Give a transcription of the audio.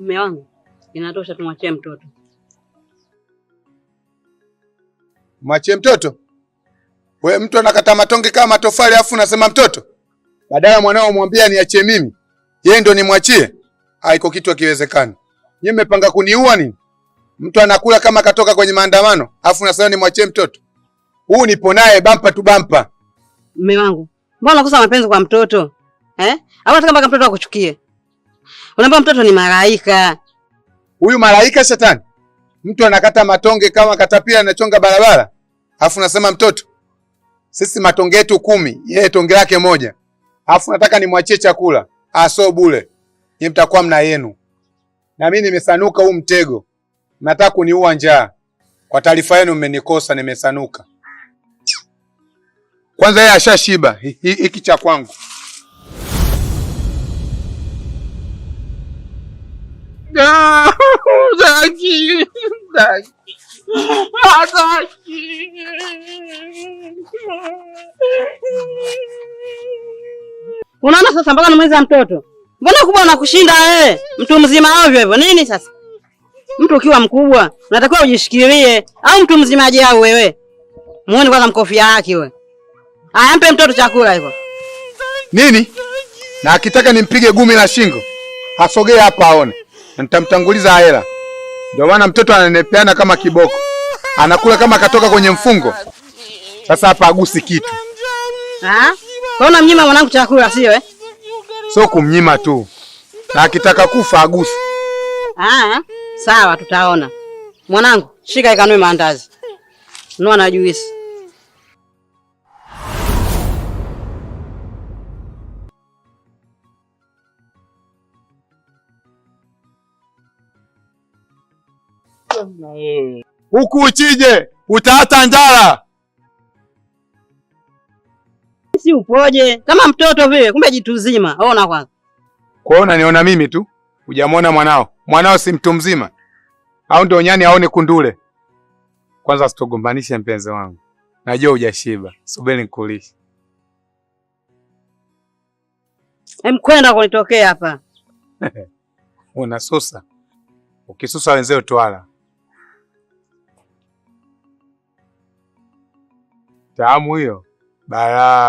Mume wangu, inatosha, tumwachie mtoto. Mwachie mtoto? We mtu anakata matonge kama matofali afu unasema mtoto? Badala mwanao mwambie niachie mimi, yeye ndo nimwachie? Haiko kitu akiwezekani. Nyinyi mmepanga kuniua nini? Mtu anakula kama katoka kwenye maandamano, afu unasema nimwachie mtoto? Huu nipo naye bampa tu bampa. Mume wangu, mbona unakosa mapenzi kwa mtoto? Au unataka mpaka mtoto akuchukie? Unaambia mtoto ni malaika. Huyu malaika shetani? Mtu anakata matonge kama katapia anachonga barabara, afu unasema mtoto? Sisi matonge yetu 10, yeye tonge lake 1. Afu nataka nimwachie chakula. Aso bure. Yeye mtakuwa mna yenu. Na mimi nimesanuka huu mtego. Nataka kuniua njaa. Kwa taarifa yenu mmenikosa, nimesanuka. Kwanza yeye ashashiba, hiki cha kwangu. Zaki. Unaona sasa mpaka namweza mtoto. Mbona kubwa unakushinda wewe? Mtu mzima ovyo hivyo. Nini sasa? Mtu ukiwa mkubwa, unatakiwa ujishikilie. Au mtu mzima aje au wewe? Muone kwanza mkofia yake wewe. Aya, mpe mtoto chakula hivyo. Nini? Na akitaka nimpige gumi la shingo, asogee hapa aone. Nitamtanguliza hela. Ndio maana mtoto ananepeana kama kiboko. Anakula kama katoka kwenye mfungo. Sasa hapa agusi kitu. Kaona mnyima mwanangu chakula sio Sio kumnyima tu. Na akitaka kufa agusi. Sawa, tutaona. Mwanangu, shika ikanue maandazi. Nua na juisi. Huku uchije, utaata njala. Si upoje? Kama mtoto vile, kumbe jitu zima. Ona kwanza. Kwaona niona mimi tu? Hujamwona mwanao? Mwanao si mtu mzima? Au ndio nyani aone kundule? Kwanza sitogombanishe mpenzi wangu. Najua hujashiba. Subiri nikulishe. Kwenda kunitokea hapa. Unasusa. Ukisusa wenzeo twala. Tamu hiyo. Balaa.